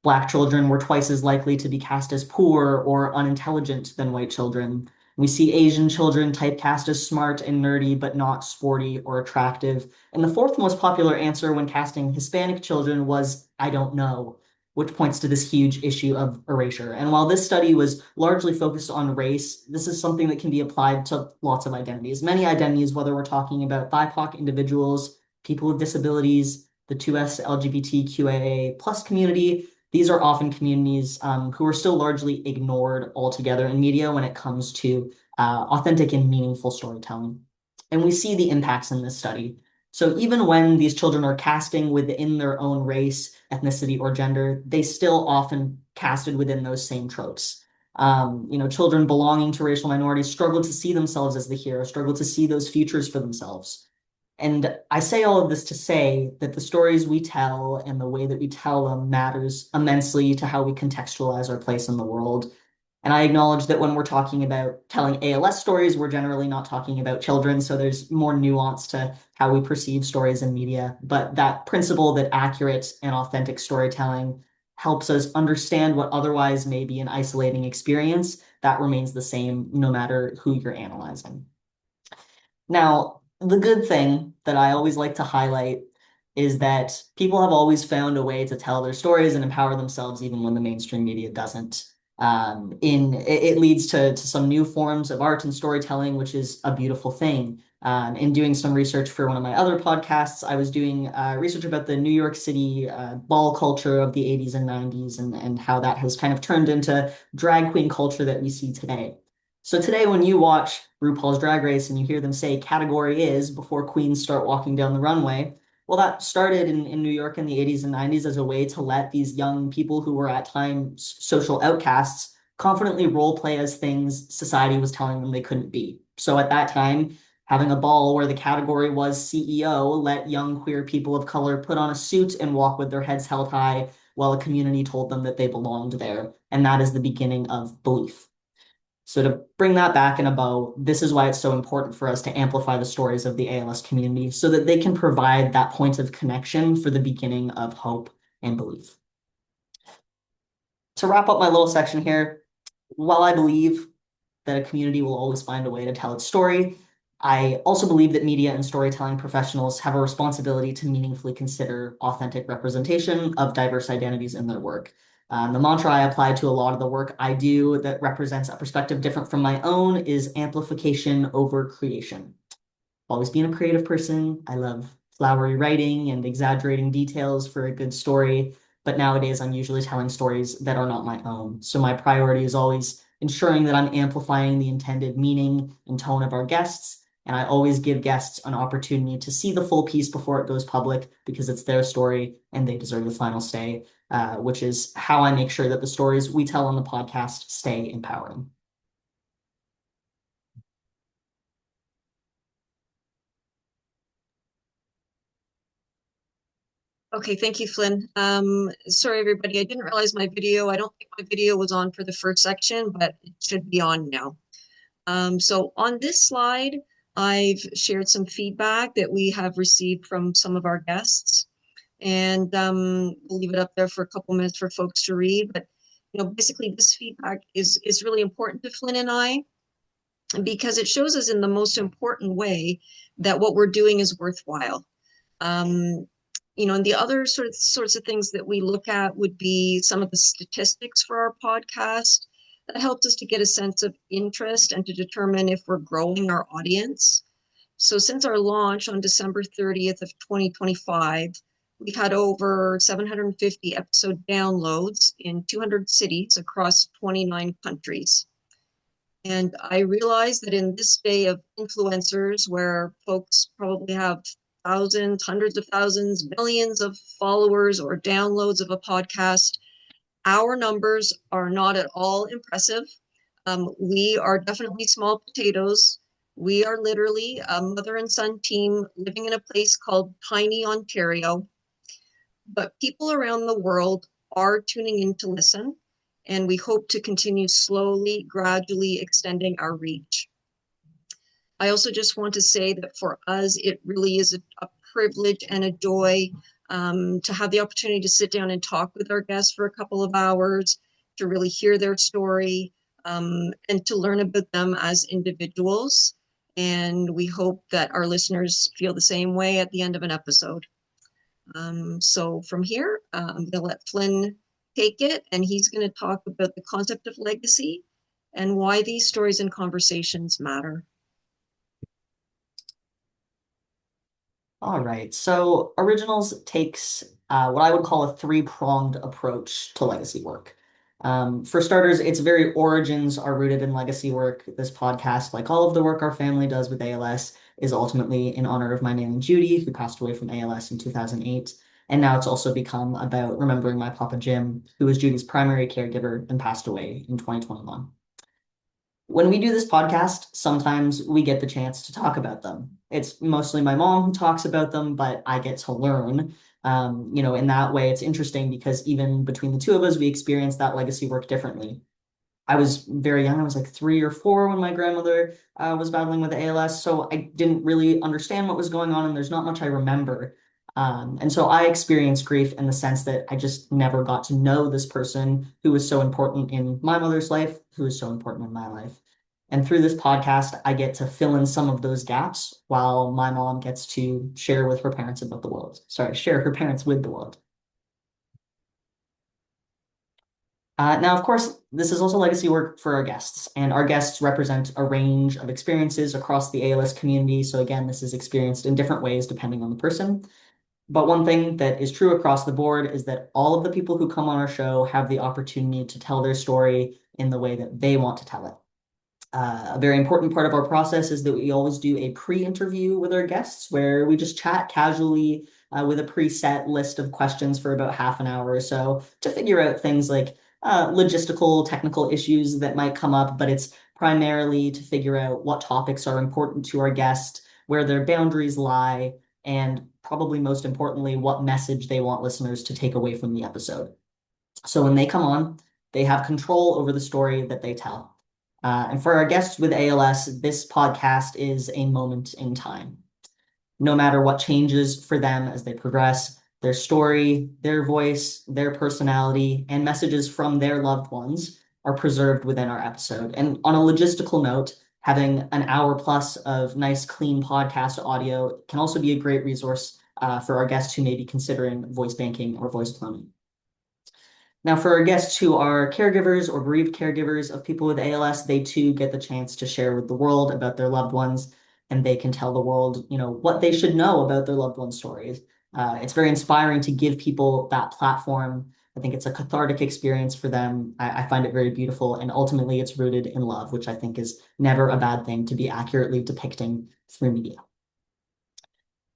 Black children were twice as likely to be cast as poor or unintelligent than white children. We see Asian children typecast as smart and nerdy, but not sporty or attractive. And the fourth most popular answer when casting Hispanic children was, I don't know, which points to this huge issue of erasure. And while this study was largely focused on race, this is something that can be applied to lots of identities. Many identities, whether we're talking about BIPOC individuals, people with disabilities, the 2S LGBTQIA plus community, these are often communities who are still largely ignored altogether in media when it comes to authentic and meaningful storytelling. And we see the impacts in this study. So even when these children are casting within their own race, ethnicity, or gender, they still often casted within those same tropes. Children belonging to racial minorities struggle to see themselves as the hero, struggle to see those futures for themselves. And I say all of this to say that the stories we tell and the way that we tell them matters immensely to how we contextualize our place in the world. And I acknowledge that when we're talking about telling ALS stories, we're generally not talking about children, so there's more nuance to how we perceive stories in media. But that principle that accurate and authentic storytelling helps us understand what otherwise may be an isolating experience, that remains the same no matter who you're analyzing. Now, the good thing that I always like to highlight is that people have always found a way to tell their stories and empower themselves even when the mainstream media doesn't. It leads to some new forms of art and storytelling, which is a beautiful thing. In doing some research for one of my other podcasts, I was doing research about the New York City ball culture of the 80s and 90s and how that has kind of turned into drag queen culture that we see today. So today, when you watch RuPaul's Drag Race and you hear them say category is before queens start walking down the runway, well, that started in New York in the 80s and 90s as a way to let these young people who were at times social outcasts confidently role play as things society was telling them they couldn't be. So at that time, having a ball where the category was CEO let young queer people of color put on a suit and walk with their heads held high while a community told them that they belonged there. And that is the beginning of belief. So to bring that back in a bow, this is why it's so important for us to amplify the stories of the ALS community so that they can provide that point of connection for the beginning of hope and belief. To wrap up my little section here, while I believe that a community will always find a way to tell its story, I also believe that media and storytelling professionals have a responsibility to meaningfully consider authentic representation of diverse identities in their work. The mantra I apply to a lot of the work I do that represents a perspective different from my own is amplification over creation. Always been a creative person. I love flowery writing and exaggerating details for a good story, but nowadays I'm usually telling stories that are not my own. So my priority is always ensuring that I'm amplifying the intended meaning and tone of our guests. And I always give guests an opportunity to see the full piece before it goes public because it's their story and they deserve the final say, which is how I make sure that the stories we tell on the podcast stay empowering. Okay, thank you, Flynn. Sorry, everybody, I didn't realize my video. I don't think my video was on for the first section, but it should be on now. So on this slide, I've shared some feedback that we have received from some of our guests. And we'll leave it up there for a couple minutes for folks to read. But basically, this feedback is really important to Flynn and I, because it shows us in the most important way that what we're doing is worthwhile. And the other sorts of things that we look at would be some of the statistics for our podcast. That helped us to get a sense of interest and to determine if we're growing our audience. So since our launch on December 30th of 2025, we've had over 750 episode downloads in 200 cities across 29 countries. And I realize that in this day of influencers, where folks probably have thousands, hundreds of thousands, millions of followers or downloads of a podcast, our numbers are not at all impressive. We are definitely small potatoes. We are literally a mother and son team living in a place called Tiny, Ontario. But people around the world are tuning in to listen, and we hope to continue slowly, gradually extending our reach. I also just want to say that for us, it really is a privilege and a joy to have the opportunity to sit down and talk with our guests for a couple of hours, to really hear their story, and to learn about them as individuals. And we hope that our listeners feel the same way at the end of an episode. So from here, I'm going to let Flynn take it, and he's going to talk about the concept of legacy and why these stories and conversations matter. All right, so Originals takes what I would call a three-pronged approach to legacy work. For starters, its very origins are rooted in legacy work. This podcast, like all of the work our family does with ALS, is ultimately in honor of my Nan Judy, who passed away from ALS in 2008. And now it's also become about remembering my Papa Jim, who was Judy's primary caregiver and passed away in 2021. When we do this podcast, sometimes we get the chance to talk about them. It's mostly my mom who talks about them, but I get to learn. In that way, it's interesting because even between the two of us, we experience that legacy work differently. I was very young. I was like 3 or 4 when my grandmother was battling with ALS, so I didn't really understand what was going on, and there's not much I remember. And so I experienced grief in the sense that I just never got to know this person who was so important in my mother's life, who was so important in my life. And through this podcast, I get to fill in some of those gaps while my mom gets to share with her parents about the world. Sorry, share her parents with the world. Now, of course, this is also legacy work for our guests, and our guests represent a range of experiences across the ALS community. So again, this is experienced in different ways depending on the person. But one thing that is true across the board is that all of the people who come on our show have the opportunity to tell their story in the way that they want to tell it. A very important part of our process is that we always do a pre-interview with our guests where we just chat casually with a preset list of questions for about half an hour or so to figure out things like logistical, technical issues that might come up, but it's primarily to figure out what topics are important to our guest, where their boundaries lie, and probably most importantly, what message they want listeners to take away from the episode. So when they come on, they have control over the story that they tell. And for our guests with ALS, this podcast is a moment in time. No matter what changes for them as they progress, their story, their voice, their personality, and messages from their loved ones are preserved within our episode. And on a logistical note, having an hour plus of nice, clean podcast audio can also be a great resource for our guests who may be considering voice banking or voice cloning. Now, for our guests who are caregivers or bereaved caregivers of people with ALS, they too get the chance to share with the world about their loved ones, and they can tell the world, what they should know about their loved ones' stories. It's very inspiring to give people that platform. I think it's a cathartic experience for them. I find it very beautiful, and ultimately it's rooted in love, which I think is never a bad thing to be accurately depicting through media.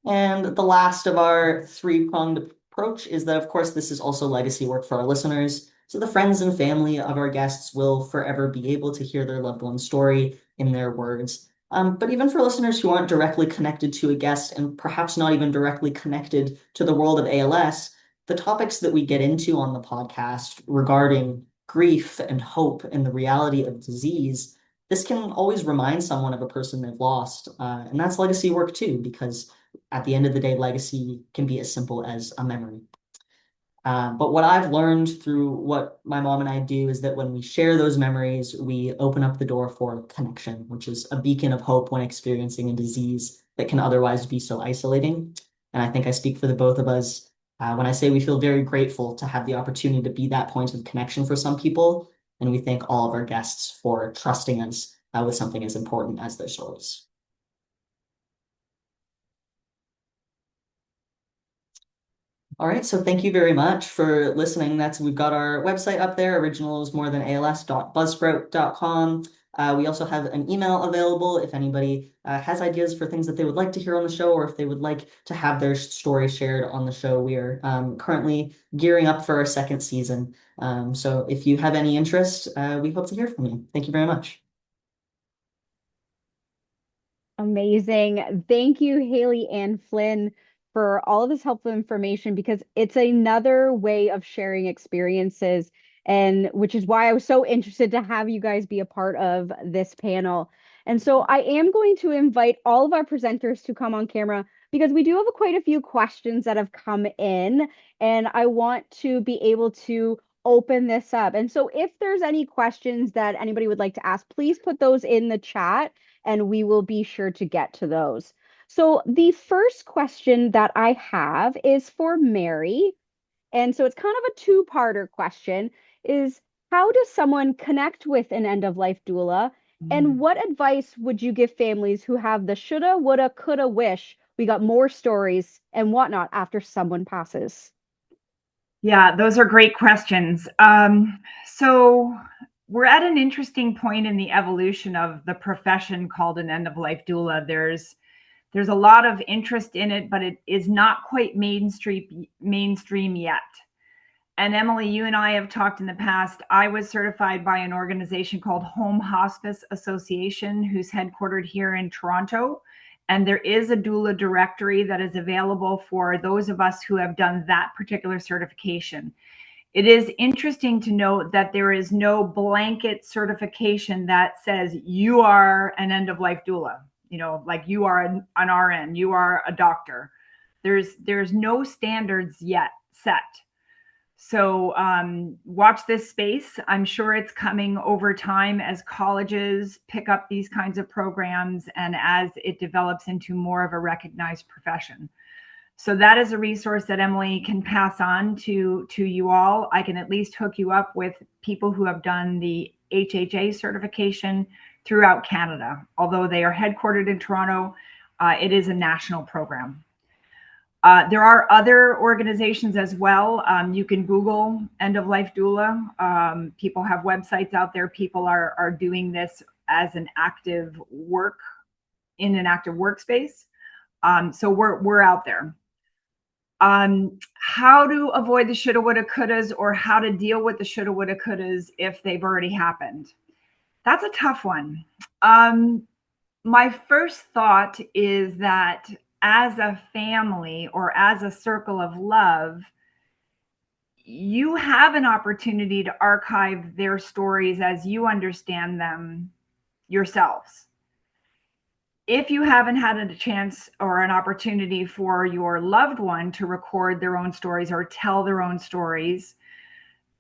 And the last of our three-pronged approach is that, of course, this is also legacy work for our listeners. So the friends and family of our guests will forever be able to hear their loved one's story in their words. But even for listeners who aren't directly connected to a guest and perhaps not even directly connected to the world of ALS, the topics that we get into on the podcast regarding grief and hope and the reality of disease, this can always remind someone of a person they've lost. And that's legacy work too, because at the end of the day, legacy can be as simple as a memory. But what I've learned through what my mom and I do is that when we share those memories, we open up the door for connection, which is a beacon of hope when experiencing a disease that can otherwise be so isolating. And I think I speak for the both of us when I say we feel very grateful to have the opportunity to be that point of connection for some people. And we thank all of our guests for trusting us with something as important as their stories. All right, so thank you very much for listening. We've got our website up there, originalsmorethanals.buzzsprout.com. We also have an email available if anybody has ideas for things that they would like to hear on the show, or if they would like to have their story shared on the show. We are currently gearing up for our second season. So if you have any interest, we hope to hear from you. Thank you very much. Amazing. Thank you, Haley and Flynn, for all of this helpful information because it's another way of sharing experiences, and which is why I was so interested to have you guys be a part of this panel. And so I am going to invite all of our presenters to come on camera because we do have quite a few questions that have come in, and I want to be able to open this up. And so if there's any questions that anybody would like to ask, please put those in the chat and we will be sure to get to those. So the first question that I have is for Mary. And so it's kind of a two-parter question is how does someone connect with an end-of-life doula? And what advice would you give families who have the shoulda, woulda, coulda, wish we got more stories and whatnot after someone passes? Yeah, those are great questions. So we're at an interesting point in the evolution of the profession called an end-of-life doula. There's a lot of interest in it, but it is not quite mainstream yet. And Emily, you and I have talked in the past. I was certified by an organization called Home Hospice Association, who's headquartered here in Toronto. And there is a doula directory that is available for those of us who have done that particular certification. It is interesting to note that there is no blanket certification that says you are an end-of-life doula, like you are an RN, you are a doctor. There's no standards yet set. So watch this space. I'm sure it's coming over time as colleges pick up these kinds of programs and as it develops into more of a recognized profession. So that is a resource that Emily can pass on to you all. I can at least hook you up with people who have done the HHA certification throughout Canada. Although they are headquartered in Toronto, it is a national program. There are other organizations as well. You can Google end-of-life doula. People have websites out there. People are doing this as an active work in an active workspace. So we're out there. How to avoid the shoulda, woulda, couldas, or how to deal with the shoulda, woulda, couldas if they've already happened. That's a tough one. My first thought is that as a family or as a circle of love, you have an opportunity to archive their stories as you understand them yourselves. If you haven't had a chance or an opportunity for your loved one to record their own stories or tell their own stories,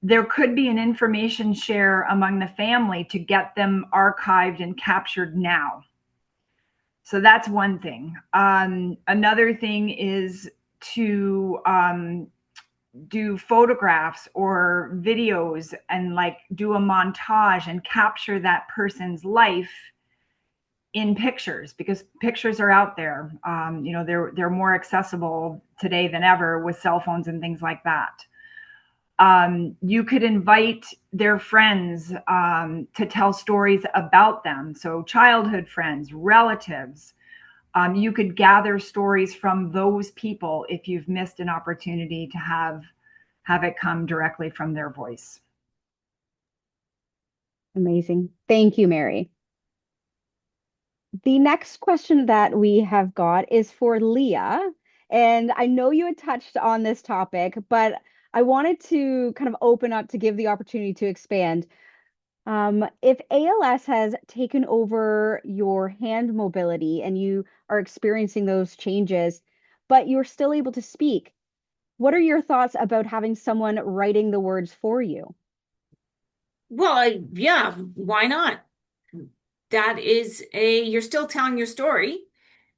there could be an information share among the family to get them archived and captured now. So that's one thing. Another thing is to do photographs or videos and like do a montage and capture that person's life in pictures, because pictures are out there. They're more accessible today than ever with cell phones and things like that. You could invite their friends to tell stories about them. So childhood friends, relatives. You could gather stories from those people if you've missed an opportunity to have it come directly from their voice. Amazing. Thank you, Mary. The next question that we have got is for Leah. And I know you had touched on this topic, but I wanted to kind of open up to give the opportunity to expand. If ALS has taken over your hand mobility and you are experiencing those changes, but you're still able to speak, what are your thoughts about having someone writing the words for you? Well, yeah, why not? You're still telling your story,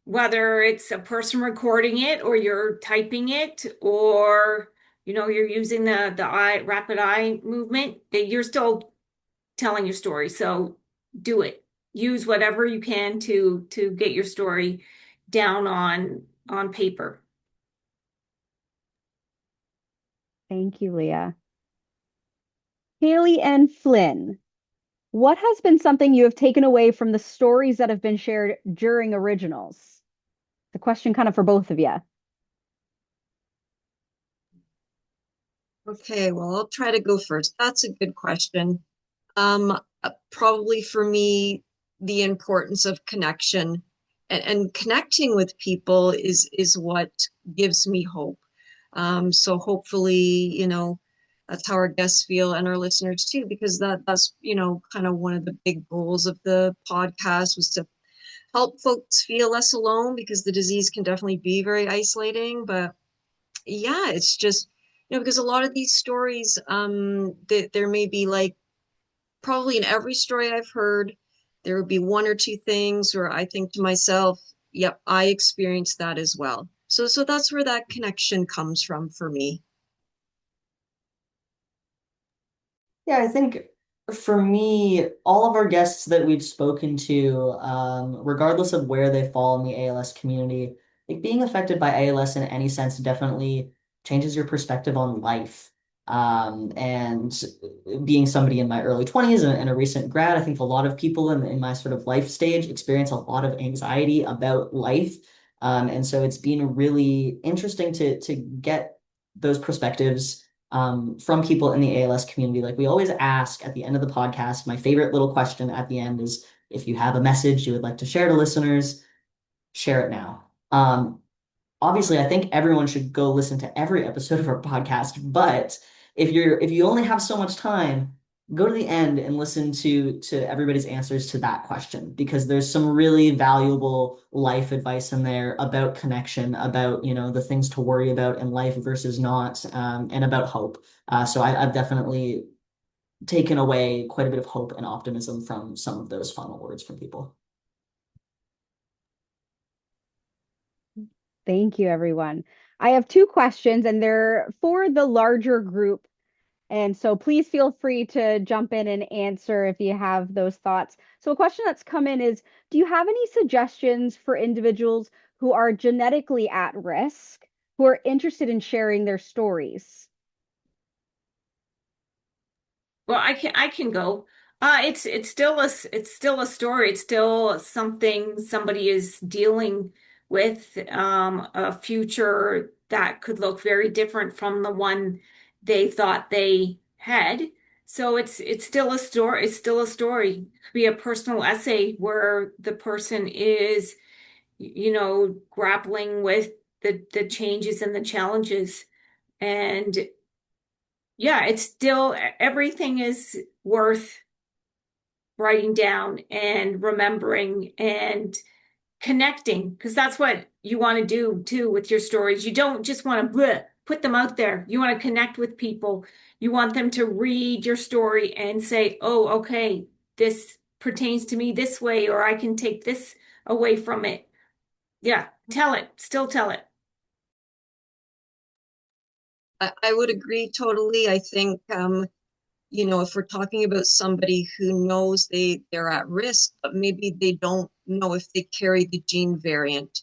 whether it's a person recording it or you're typing it or you're using the rapid eye movement, you're still telling your story. So do it. Use whatever you can to get your story down on paper. Thank you, Leah. Haley and Flynn, what has been something you have taken away from the stories that have been shared during originals? The question kind of for both of you. Okay, well, I'll try to go first. That's a good question. Probably for me, the importance of connection and connecting with people is what gives me hope. So hopefully, that's how our guests feel and our listeners too, because that's, kind of one of the big goals of the podcast was to help folks feel less alone because the disease can definitely be very isolating. But yeah, it's just, because a lot of these stories, there may be like probably in every story I've heard, there would be one or two things where I think to myself, yep, I experienced that as well. So that's where that connection comes from for me. Yeah, I think for me, all of our guests that we've spoken to, regardless of where they fall in the ALS community, like being affected by ALS in any sense definitely changes your perspective on life. And being somebody in my early 20s and a recent grad, I think a lot of people in my sort of life stage experience a lot of anxiety about life. And so it's been really interesting to get those perspectives from people in the ALS community. Like we always ask at the end of the podcast, my favorite little question at the end is if you have a message you would like to share to listeners, share it now. Obviously, I think everyone should go listen to every episode of our podcast, but if you only have so much time, go to the end and listen to everybody's answers to that question because there's some really valuable life advice in there about connection, about the things to worry about in life versus not, and about hope. So I've definitely taken away quite a bit of hope and optimism from some of those final words from people. Thank you, everyone. I have two questions, and they're for the larger group. And so please feel free to jump in and answer if you have those thoughts. So, a question that's come in is, do you have any suggestions for individuals who are genetically at risk, who are interested in sharing their stories? Well, I can go. It's still a story. It's still something somebody is dealing with, a future that could look very different from the one they thought they had. So it's still a story. It's still a story. It could be a personal essay where the person is, grappling with the changes and the challenges. And yeah, it's still everything is worth writing down and remembering and connecting because that's what you want to do too with your stories. You don't just want to put them out there. You want to connect with people. You want them to read your story and say, "Oh, okay, this pertains to me this way, or I can take this away from it." Yeah, tell it. Still tell it. I would agree totally. I think, if we're talking about somebody who knows they're at risk, but maybe they don't know if they carry the gene variant,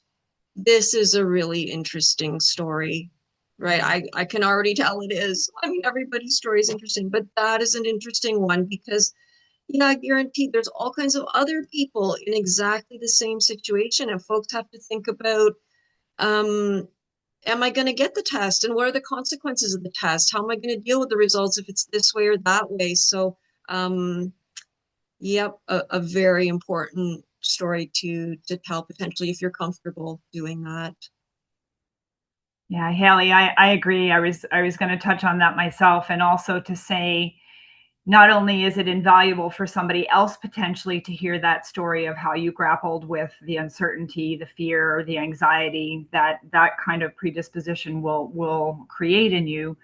this is a really interesting story, right? I can already tell it is. I mean, everybody's story is interesting, but that is an interesting one because, I guarantee there's all kinds of other people in exactly the same situation, and folks have to think about, um, am I going to get the test, and what are the consequences of the test? How am I going to deal with the results if it's this way or that way? So, um, yep, a very important story to tell potentially if you're comfortable doing that. Yeah, Haley, I agree. I was going to touch on that myself, and also to say, not only is it invaluable for somebody else potentially to hear that story of how you grappled with the uncertainty, the fear, or the anxiety that that kind of predisposition will create in you,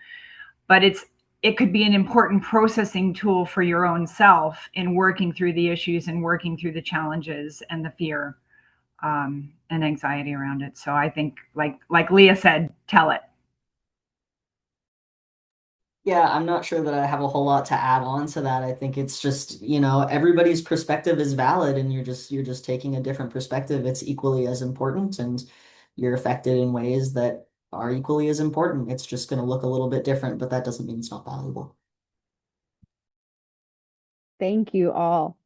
but it could be an important processing tool for your own self in working through the issues and working through the challenges and the fear, and anxiety around it. So I think, like Leah said, tell it. Yeah, I'm not sure that I have a whole lot to add on to that. I think it's just, everybody's perspective is valid and you're just taking a different perspective. It's equally as important and you're affected in ways that are equally as important. It's just going to look a little bit different, but that doesn't mean it's not valuable. Thank you all.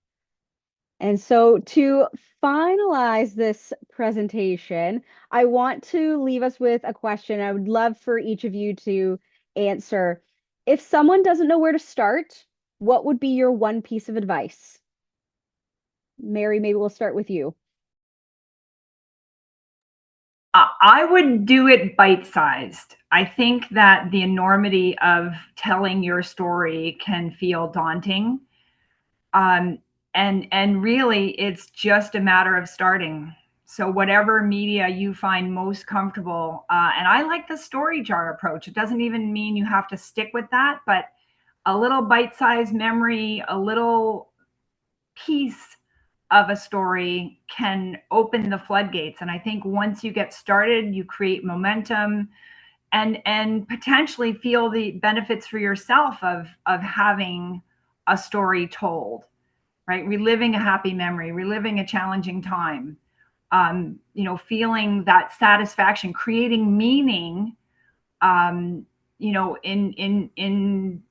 And so to finalize this presentation, I want to leave us with a question. I would love for each of you to answer. If someone doesn't know where to start, what would be your one piece of advice? Mary, maybe we'll start with you. I would do it bite-sized. I think that the enormity of telling your story can feel daunting. Um, and really, it's just a matter of starting. So whatever media you find most comfortable, and I like the story jar approach. It doesn't even mean you have to stick with that, but a little bite-sized memory, a little piece of a story can open the floodgates. And I think once you get started, you create momentum and potentially feel the benefits for yourself of having a story told, right? Reliving a happy memory, reliving a challenging time, feeling that satisfaction, creating meaning, um, in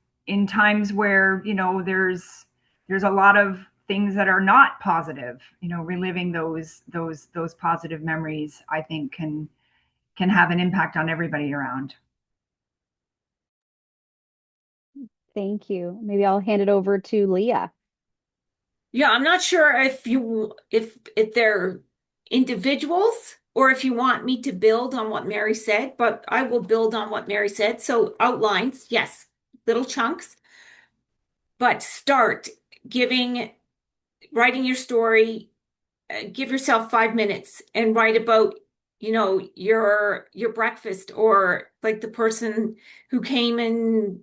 times where there's a lot of things that are not positive. Reliving those positive memories, I think can have an impact on everybody around. Thank you. Maybe I'll hand it over to Leah. Yeah, I'm not sure if they're individuals or if you want me to build on what Mary said, but I will build on what Mary said. So outlines, yes, little chunks, but start giving writing your story. Give yourself 5 minutes and write about, your breakfast, or like the person who came and,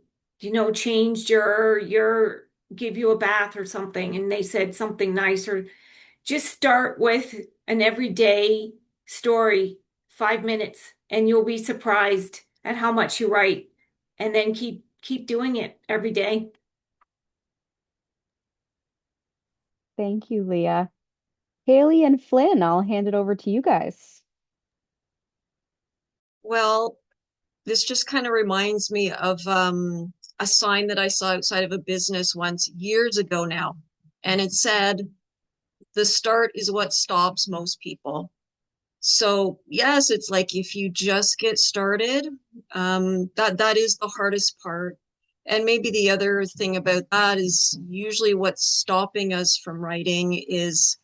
changed your give you a bath or something and they said something nice. Or just start with an everyday story, 5 minutes, and you'll be surprised at how much you write. And then keep doing it every day. Thank you, Leah. Haley and Flynn, I'll hand it over to you guys. Well, this just kind of reminds me of a sign that I saw outside of a business once years ago now. And it said, the start is what stops most people. So yes, it's like if you just get started, that is the hardest part. And maybe the other thing about that is usually what's stopping us from writing is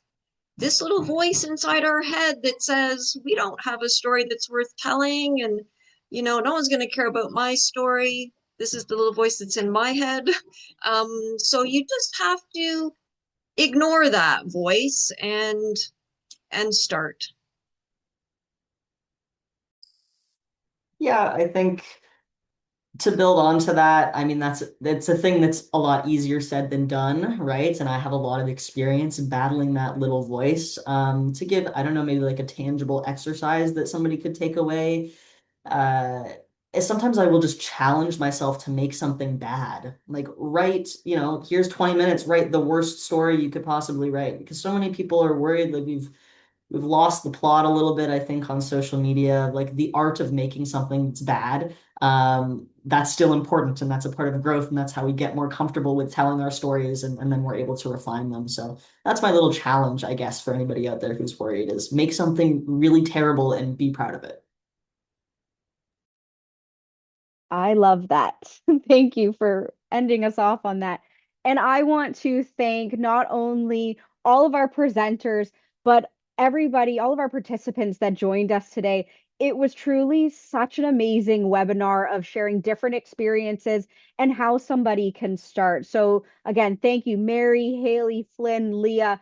this little voice inside our head that says we don't have a story that's worth telling, and no one's going to care about my story. This is the little voice that's in my head. So you just have to ignore that voice and start. Yeah, I think to build on to that, I mean that's a thing that's a lot easier said than done, right? And I have a lot of experience battling that little voice. To give, I don't know, maybe like a tangible exercise that somebody could take away, uh, is sometimes I will just challenge myself to make something bad. Like write, here's 20 minutes, write the worst story you could possibly write. Because so many people are worried that we've lost the plot a little bit, I think, on social media. Like the art of making something that's bad, that's still important, and that's a part of growth, and that's how we get more comfortable with telling our stories, and then we're able to refine them. So that's my little challenge, I guess, for anybody out there who's worried, is make something really terrible and be proud of it. I love that. Thank you for ending us off on that. And I want to thank not only all of our presenters, but everybody, all of our participants that joined us today. it was truly such an amazing webinar of sharing different experiences and how somebody can start. So again, thank you, Mary, Haley, Flynn, Leah.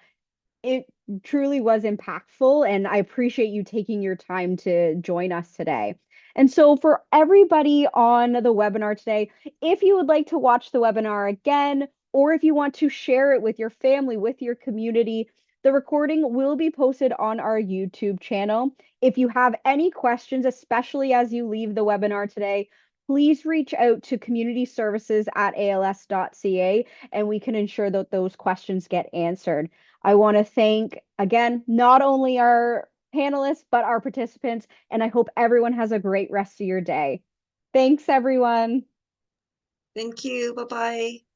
It truly was impactful, and I appreciate you taking your time to join us today. And so, for everybody on the webinar today, if you would like to watch the webinar again, or if you want to share it with your family, with your community, the recording will be posted on our YouTube channel. If you have any questions, especially as you leave the webinar today, please reach out to community services at als.ca, and we can ensure that those questions get answered. I want to thank, again, not only our panelists, but our participants, and I hope everyone has a great rest of your day. Thanks, everyone. Thank you. Bye-bye.